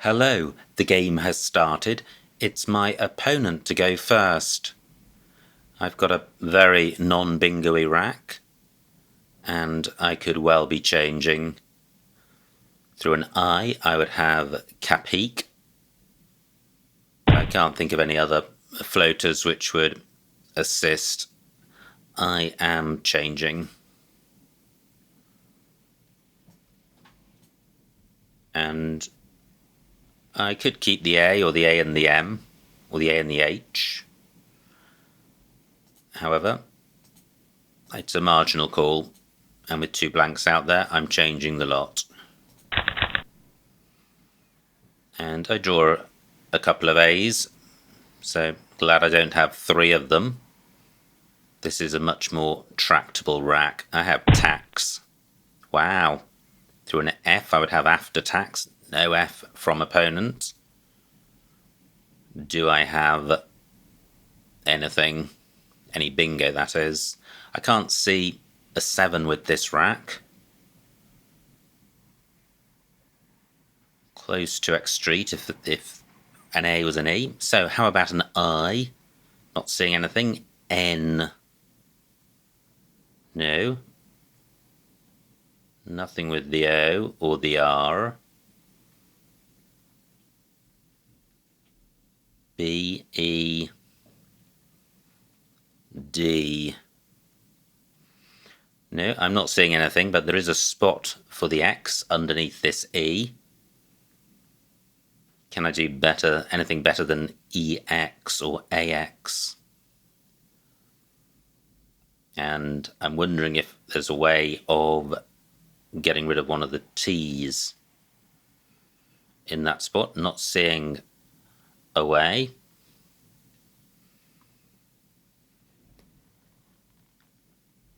Hello, the game has started. It's my opponent to go first. I've got a very non-bingo-y rack, and I could well be changing. Through an I would have Capique. I can't think of any other floaters which would assist. I am changing. And I could keep the A or the A and the M, or the A and the H. However, it's a marginal call, and with two blanks out there, I'm changing the lot. And I draw a couple of A's, so glad I don't have three of them. This is a much more tractable rack. I have tax. Wow. Through an F, I would have after tax. No F from opponent. Do I have anything? Any bingo, that is. I can't see a 7 with this rack. Close to X Street if an A was an E. So how about an I? Not seeing anything. N. No. Nothing with the O or the R. B, E, D. No, I'm not seeing anything, but there is a spot for the X underneath this E. Can I do better, anything better than EX or AX? And I'm wondering if there's a way of getting rid of one of the T's in that spot. Not seeing a way.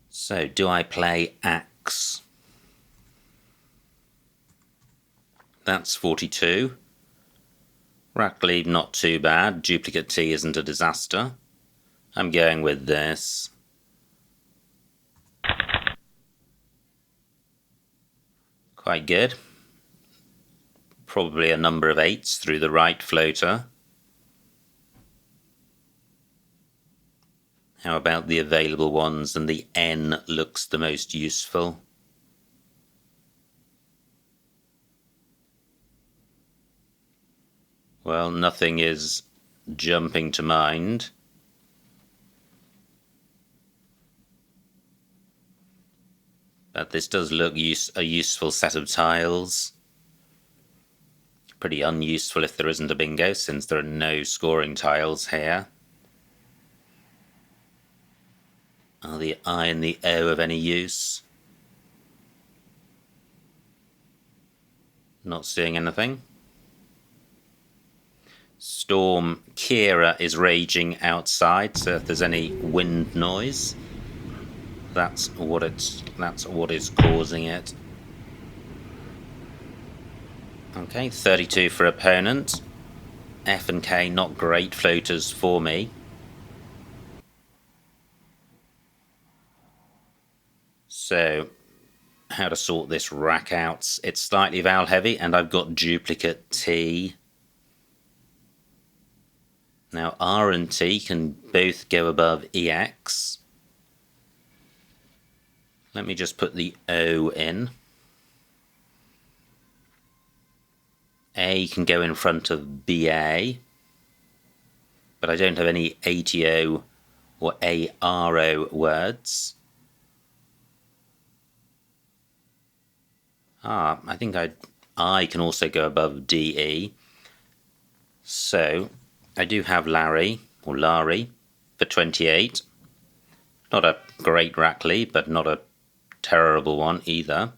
So, do I play Axe? That's 42. Rack lead not too bad. Duplicate T isn't a disaster. I'm going with this. Quite good. Probably a number of 8s through the right floater. How about the available ones? And the N looks the most useful. Well, nothing is jumping to mind. But this does look a useful set of tiles. Pretty unuseful if there isn't a bingo, since there are no scoring tiles here. Are the I and the O of any use? Not seeing anything. Storm Kira is raging outside, so if there's any wind noise, that's what is causing it. Okay, 32 for opponent. F and K not great floaters for me. So, how to sort this rack out? It's slightly vowel heavy, and I've got duplicate T. Now R and T can both go above EX. Let me just put the O in. A can go in front of BA, but I don't have any ATO or ARO words. I think I can also go above DE. So I do have Larry or Larry for 28. Not a great rack lead, but not a terrible one either.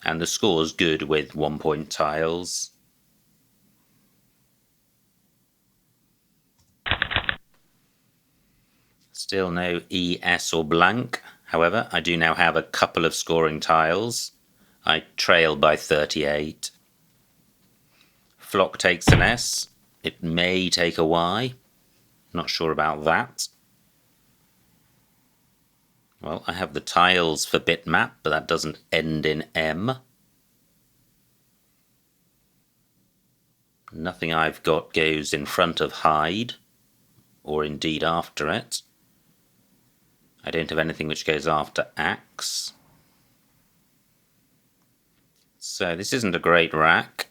And the score's good with 1-point tiles. Still no ES or blank. However, I do now have a couple of scoring tiles. I trail by 38. Flock takes an S. It may take a Y. Not sure about that. Well, I have the tiles for bitmap, but that doesn't end in M. Nothing I've got goes in front of hide, or indeed after it. I don't have anything which goes after axe. So this isn't a great rack.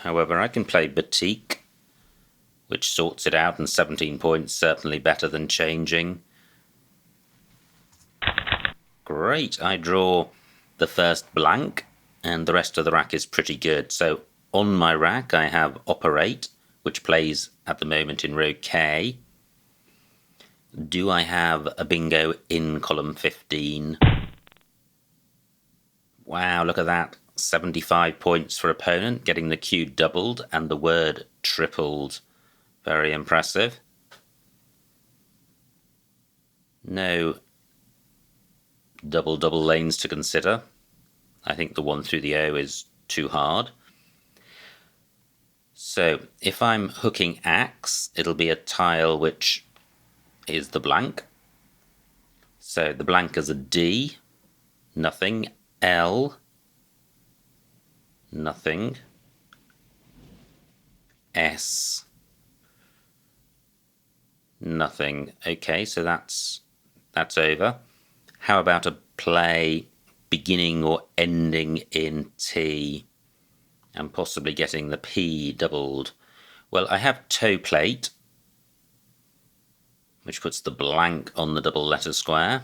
However, I can play Batik, which sorts it out, and 17 points certainly better than changing. Great, I draw the first blank, and the rest of the rack is pretty good. So on my rack I have Operate, which plays at the moment in row K. Do I have a bingo in column 15? Wow, look at that. 75 points for opponent, getting the cue doubled and the word tripled. Very impressive. No double lanes to consider. I think the one through the O is too hard. So if I'm hooking axe, it'll be a tile which is the blank. So the blank is a D, nothing, L, nothing, S, nothing. Okay, so that's over. How about a play beginning or ending in T and possibly getting the P doubled? Well, I have toe plate, which puts the blank on the double letter square.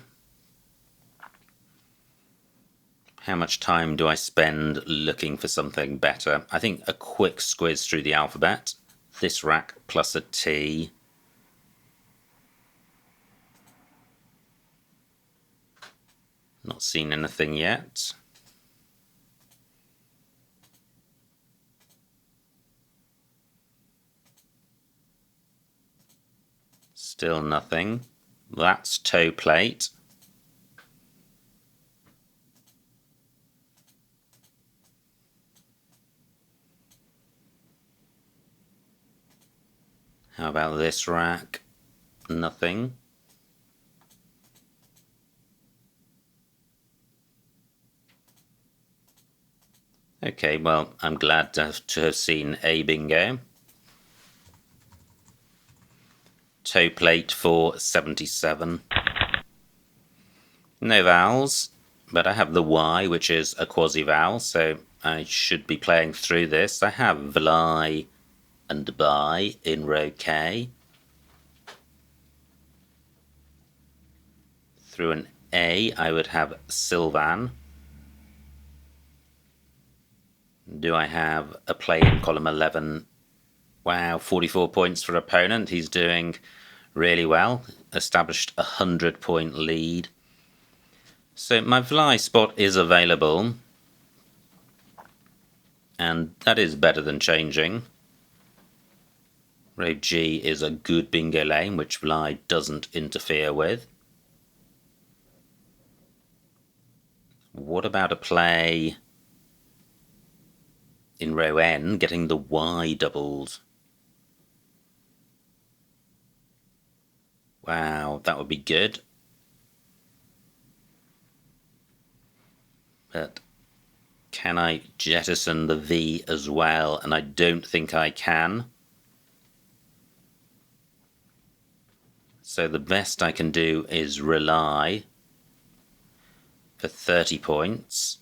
How much time do I spend looking for something better? I think a quick squiz through the alphabet. This rack plus a T. Not seen anything yet. Still nothing. That's toe plate. How about this rack? Nothing. Okay, well, I'm glad to have seen a bingo. Toe plate for 77. No vowels, but I have the Y, which is a quasi-vowel, so I should be playing through this. I have Vli and By in row K. Through an A, I would have Sylvan. Do I have a play in column 11? Wow, 44 points for opponent. He's doing really well. Established a 100-point lead. So my Vli spot is available, and that is better than changing. Row G is a good bingo lane, which Vli doesn't interfere with. What about a play in row N, getting the Y doubled? Wow, that would be good. But can I jettison the V as well? And I don't think I can. So the best I can do is rely for 30 points.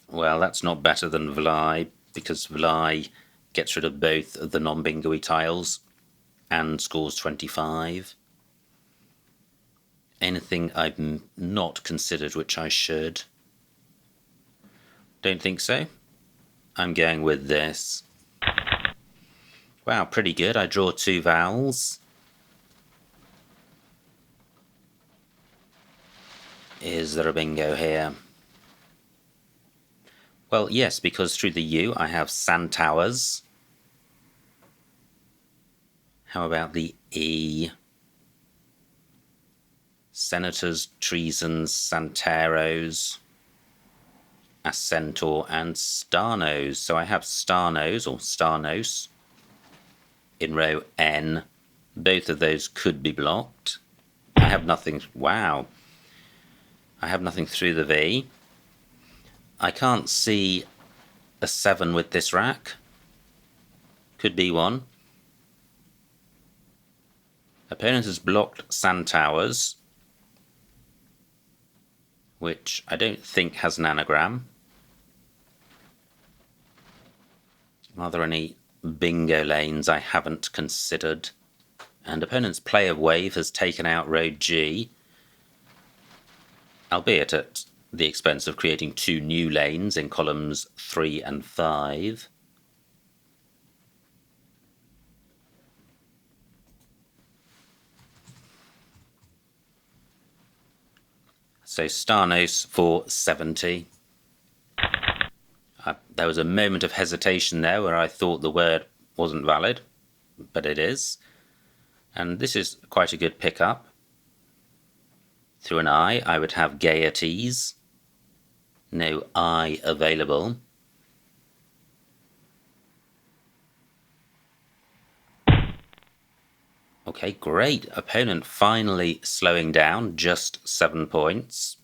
Well, that's not better than Vli, because Vli gets rid of both of the non-bingo-y tiles and scores 25. Anything I've not considered which I should? Don't think so. I'm going with this. Wow, pretty good. I draw 2 vowels. Is there a bingo here? Well, yes, because through the U I have Santowers. How about the E? Senators, Treasons, Santeros, Ascentor, and Starnos. So I have Starnos, or Starnos, in row N. Both of those could be blocked. I have nothing. Wow. I have nothing through the V. I can't see a 7 with this rack. Could be one. Opponent has blocked sand towers, which I don't think has an anagram. Are there any bingo lanes I haven't considered? And opponent's play of wave has taken out road G, albeit at the expense of creating 2 new lanes in columns 3 and 5. So Starnos for 70. There was a moment of hesitation there where I thought the word wasn't valid, but it is. And this is quite a good pickup. Through an I would have gaieties. No I available. Okay, great. Opponent finally slowing down, just 7 points.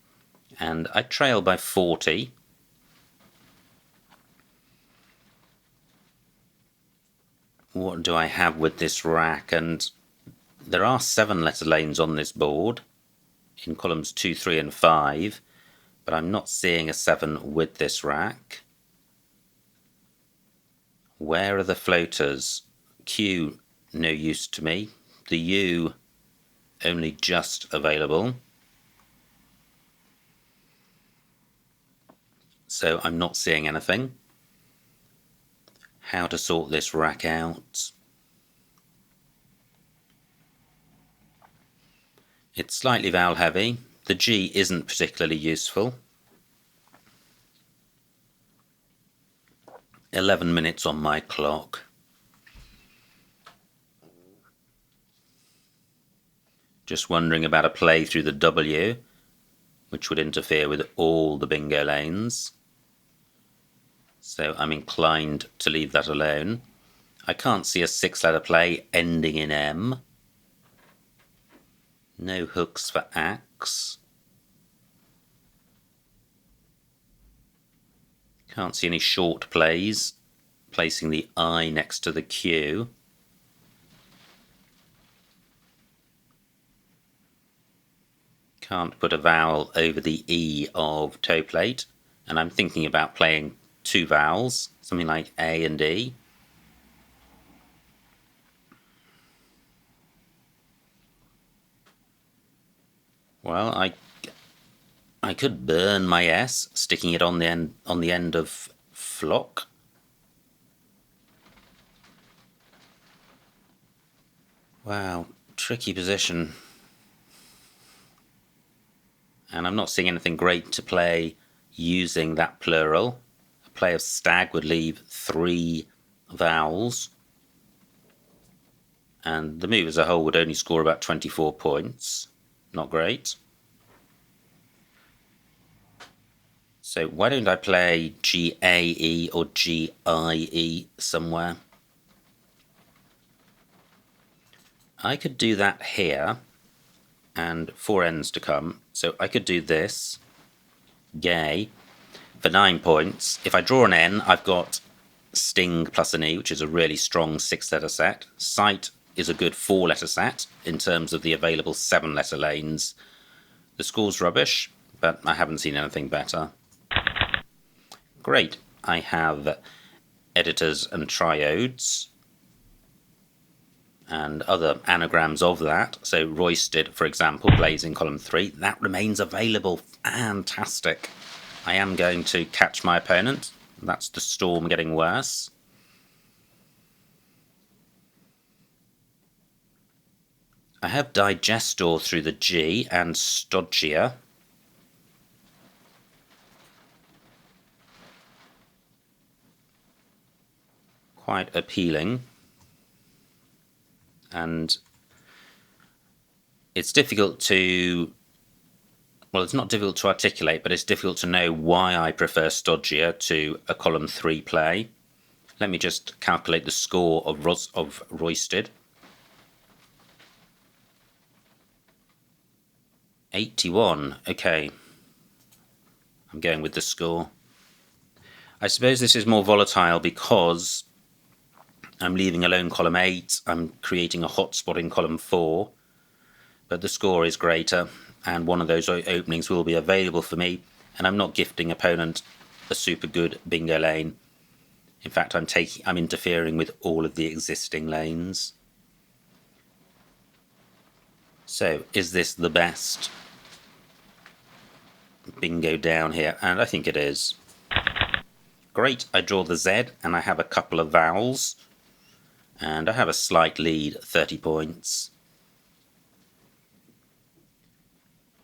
And I trail by 40. What do I have with this rack? And there are 7-letter lanes on this board in columns 2, 3 and 5, but I'm not seeing a 7 with this rack. Where are the floaters? Q, no use to me. The U, only just available. So I'm not seeing anything. How to sort this rack out? It's slightly vowel heavy. The G isn't particularly useful. 11 minutes on my clock. Just wondering about a play through the W, which would interfere with all the bingo lanes. So I'm inclined to leave that alone. I can't see a 6-letter play ending in M. No hooks for axe. Can't see any short plays, placing the I next to the Q. Can't put a vowel over the E of toe plate, and I'm thinking about playing 2 vowels, something like A and E. Well, I could burn my S, sticking it on the end of flock. Wow, tricky position. And I'm not seeing anything great to play using that plural. A play of stag would leave 3 vowels. And the move as a whole would only score about 24 points. Not great. So why don't I play GAE or GIE somewhere? I could do that here, and 4 ends to come. So I could do this, gay, for 9 points. If I draw an N, I've got sting plus an E, which is a really strong 6-letter set. Sight is a good 4-letter set in terms of the available 7-letter lanes. The score's rubbish, but I haven't seen anything better. Great. I have editors and triodes and other anagrams of that. So roisted, for example, plays in column 3. That remains available. Fantastic. I am going to catch my opponent. That's the storm getting worse. I have digestor through the G and stodgia. Quite appealing. And it's difficult to, well, it's not difficult to articulate, but it's difficult to know why I prefer stodgia to a column 3 play. Let me just calculate the score of roisted. 81. Okay. I'm going with the score. I suppose this is more volatile because I'm leaving alone column 8, I'm creating a hotspot in column 4, but the score is greater, and one of those openings will be available for me, and I'm not gifting opponent a super good bingo lane. In fact, I'm interfering with all of the existing lanes. So, is this the best bingo down here? And I think it is. Great, I draw the Z, and I have a couple of vowels, and I have a slight lead, 30 points.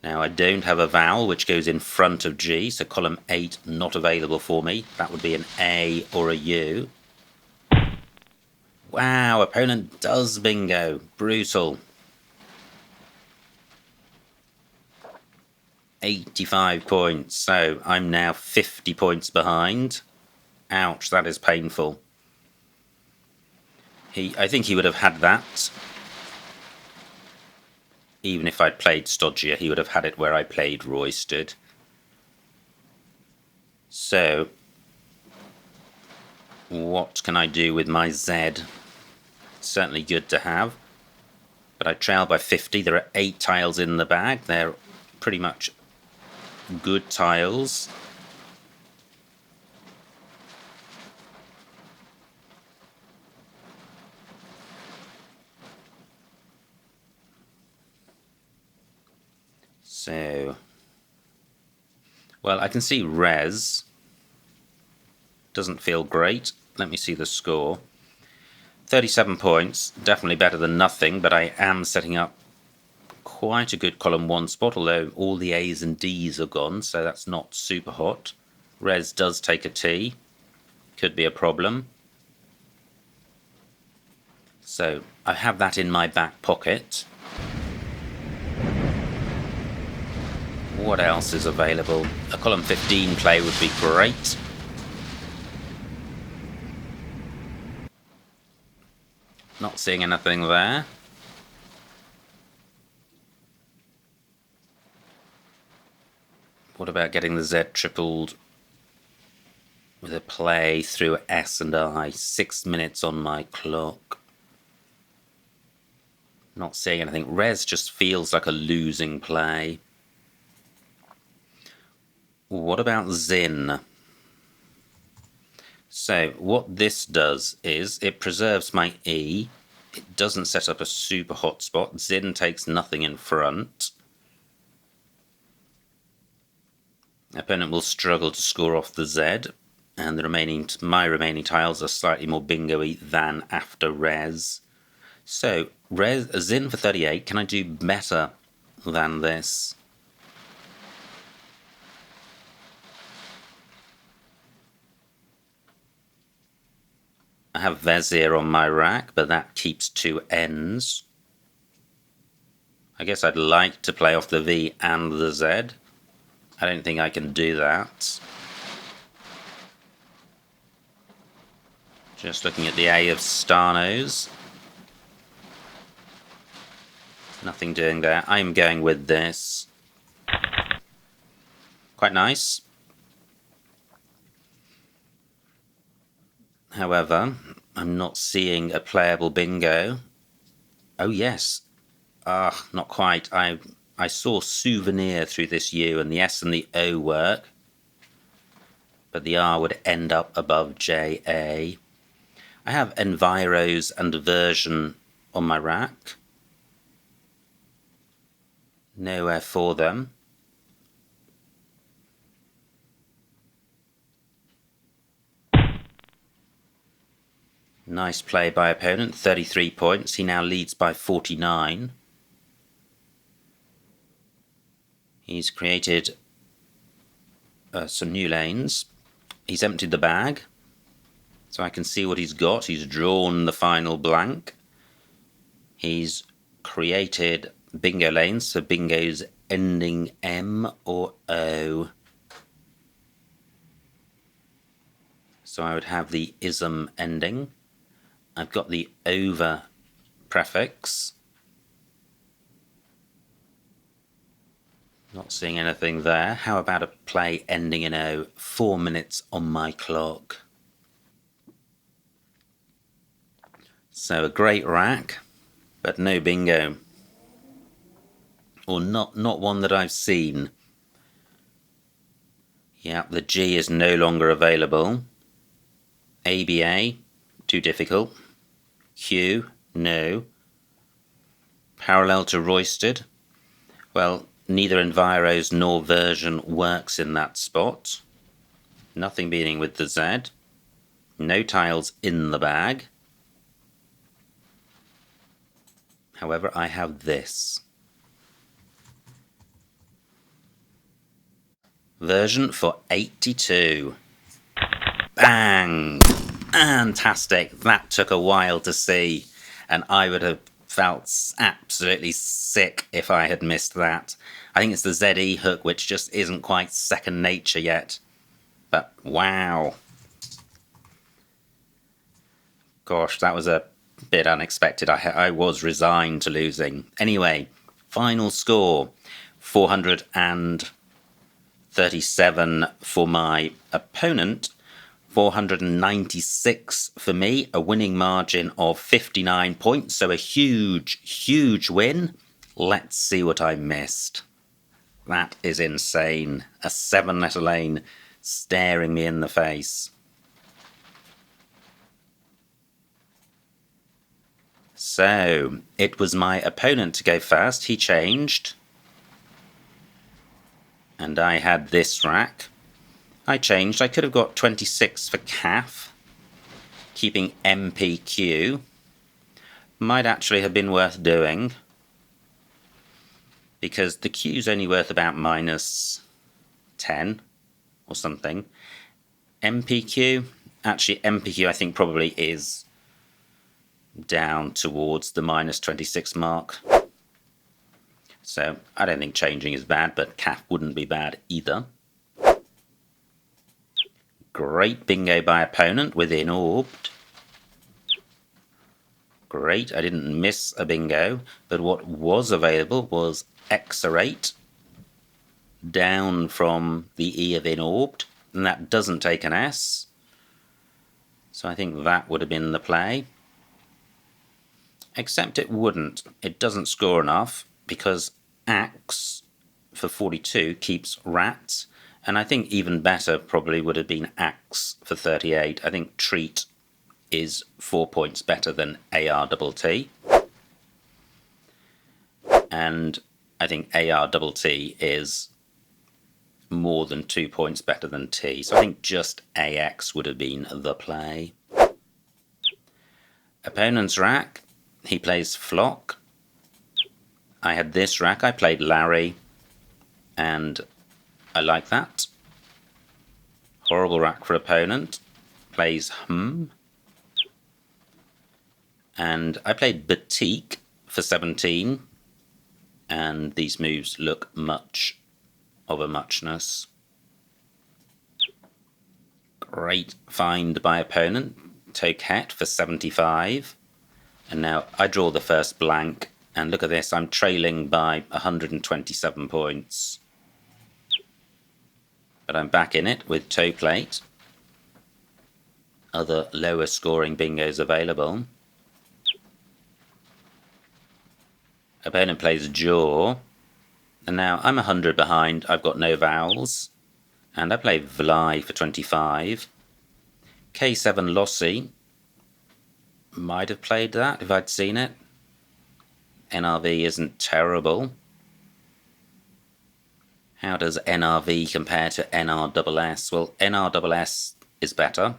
Now I don't have a vowel which goes in front of G, so column 8 not available for me. That would be an A or a U. Wow, opponent does bingo. Brutal. 85 points, so I'm now 50 points behind. Ouch, that is painful. I think he would have had that. Even if I'd played stodgier, he would have had it where I played roisted. So, what can I do with my Z? Certainly good to have. But I trail by 50. There are 8 tiles in the bag. They're pretty much good tiles. So, well, I can see res doesn't feel great. Let me see the score. 37 points, definitely better than nothing, but I am setting up quite a good column 1 spot, although all the A's and D's are gone, so that's not super hot. Res does take a T, could be a problem. So I have that in my back pocket. What else is available? A column 15 play would be great. Not seeing anything there. What about getting the Z tripled with a play through S and I? 6 minutes on my clock. Not seeing anything. Res just feels like a losing play. What about Zin? So what this does is it preserves my E. It doesn't set up a super hot spot. Zin takes nothing in front. Opponent will struggle to score off the Z, and my remaining tiles are slightly more bingo-y than after res. So Zin for 38. Can I do better than this? I have Vezir on my rack, but that keeps 2 ends. I guess I'd like to play off the V and the Z. I don't think I can do that. Just looking at the A of Stanos. Nothing doing there. I'm going with this. Quite nice. However, I'm not seeing a playable bingo. Oh yes. Not quite. I saw souvenir through this U, and the S and the O work, but the R would end up above JA. I have enviros and version on my rack. Nowhere for them. Nice play by opponent, 33 points. He now leads by 49. He's created some new lanes. He's emptied the bag, so I can see what he's got. He's drawn the final blank. He's created bingo lanes, so bingos ending M or O. So I would have the ism ending. I've got the over prefix. Not seeing anything there. How about a play ending in O? 4 minutes on my clock. So a great rack, but no bingo. Or not one that I've seen. Yeah, the G is no longer available. ABA, too difficult. Q, no. Parallel to Roysted. Well, neither Enviros nor version works in that spot. Nothing beginning with the Z. No tiles in the bag. However, I have this. Version for 82. Bang! Fantastic. That took a while to see, and I would have felt absolutely sick if I had missed that. I think it's the ZE hook which just isn't quite second nature yet. But wow. Gosh, that was a bit unexpected. I was resigned to losing. Anyway, final score 437 for my opponent, 496 for me, a winning margin of 59 points, so a huge win. Let's see what I missed. That is insane. A 7-letter lane staring me in the face. So, it was my opponent to go first. He changed. And I had this rack. I changed. I could have got 26 for CAF, keeping MPQ. Might actually have been worth doing, because the Q's only worth about minus 10 or something. MPQ, actually MPQ I think probably is down towards the minus 26 mark. So I don't think changing is bad, but CAF wouldn't be bad either. Great bingo by opponent with Inorbed. Great, I didn't miss a bingo, but what was available was Exorate, down from the E of Inorbed, and that doesn't take an S. So I think that would have been the play. Except it wouldn't. It doesn't score enough, because Axe for 42 keeps Rats, and I think even better probably would have been Axe for 38. I think Treat is 4 points better than ARTT. And I think ARTT is more than 2 points better than T. So I think just AX would have been the play. Opponent's rack, he plays Flock. I had this rack, I played Larry, and I like that. Horrible rack for opponent, plays And I played Batik for 17, and these moves look much of a muchness. Great find by opponent, Toquette for 75, and now I draw the first blank, and look at this, I'm trailing by 127 points. But I'm back in it with Toe Plate. Other lower scoring bingos available. Opponent plays Jaw, and now I'm 100 behind, I've got no vowels, and I play Vly for 25. K7 Lossy, might have played that if I'd seen it. NRV isn't terrible. How does NRV compare to NRSS? Well, NRSS is better,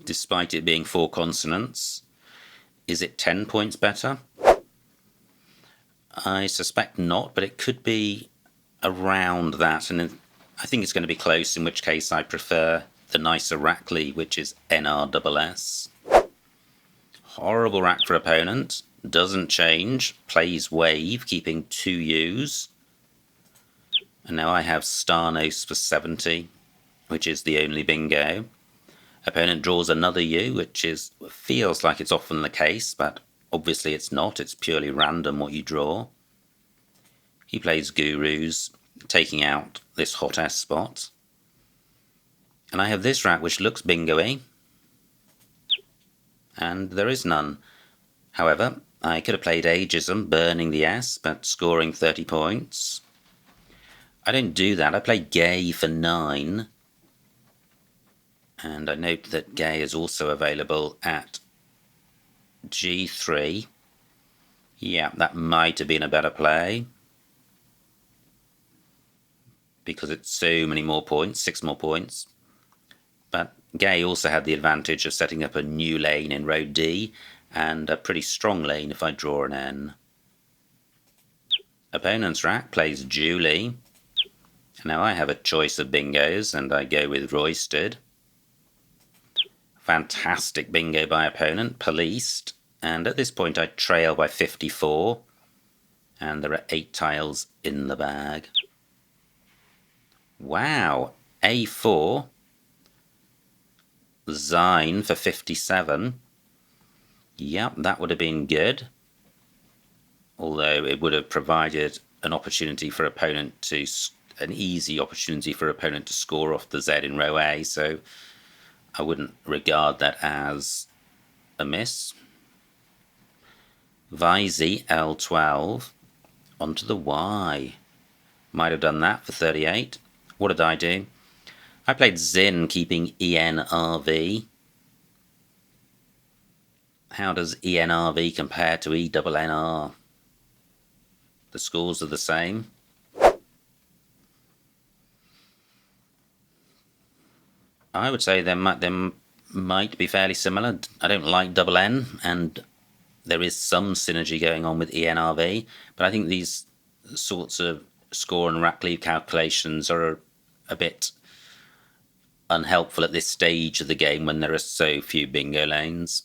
despite it being 4 consonants. Is it 10 points better? I suspect not, but it could be around that, and I think it's going to be close, in which case I prefer the nicer Rackley, which is NRSS. Horrible rack for opponent, doesn't change, plays Wave, keeping 2 U's. And now I have Starnos for 70, which is the only bingo. Opponent draws another U, which feels like it's often the case, but obviously it's not, it's purely random what you draw. He plays gurus, taking out this hot S spot. And I have this rat which looks bingo-y, and there is none. However, I could have played ageism, burning the S, but scoring 30 points. I don't do that. I play gay for 9. And I note that gay is also available at G3. Yeah, that might have been a better play, because it's so many more points, 6 more points. But gay also had the advantage of setting up a new lane in row D, and a pretty strong lane if I draw an N. Opponent's rat plays Julie. Now I have a choice of bingos, and I go with Roysted. Fantastic bingo by opponent, policed. And at this point I trail by 54. And there are 8 tiles in the bag. Wow, A4. Zine for 57. Yep, that would have been good. Although it would have provided an opportunity for opponent to, an easy opportunity for opponent to score off the Z in row A, so I wouldn't regard that as a miss. Visey L12 onto the Y. Might have done that for 38. What did I do? I played Zin, keeping ENRV. How does ENRV compare to ENNR? The scores are the same. I would say they might be fairly similar. I don't like double N, and there is some synergy going on with ENRV, but I think these sorts of score and rack lead calculations are a bit unhelpful at this stage of the game when there are so few bingo lanes.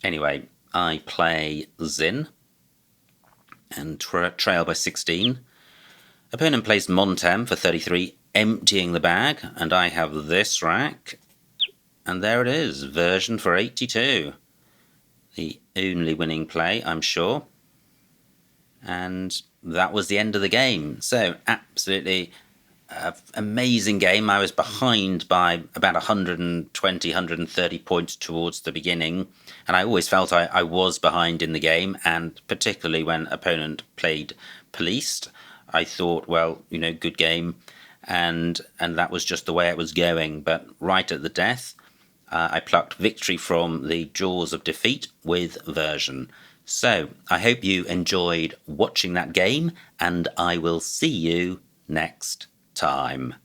Anyway, I play Zin and trail by 16. Opponent plays Montem for 33, emptying the bag, and I have this rack, and there it is, version for 82. The only winning play, I'm sure. And that was the end of the game. So, absolutely amazing game. I was behind by about 120, 130 points towards the beginning, and I always felt I was behind in the game, and particularly when opponent played Policed, I thought, well, you know, good game, and that was just the way it was going. But right at the death, I plucked victory from the jaws of defeat with version. So I hope you enjoyed watching that game, and I will see you next time.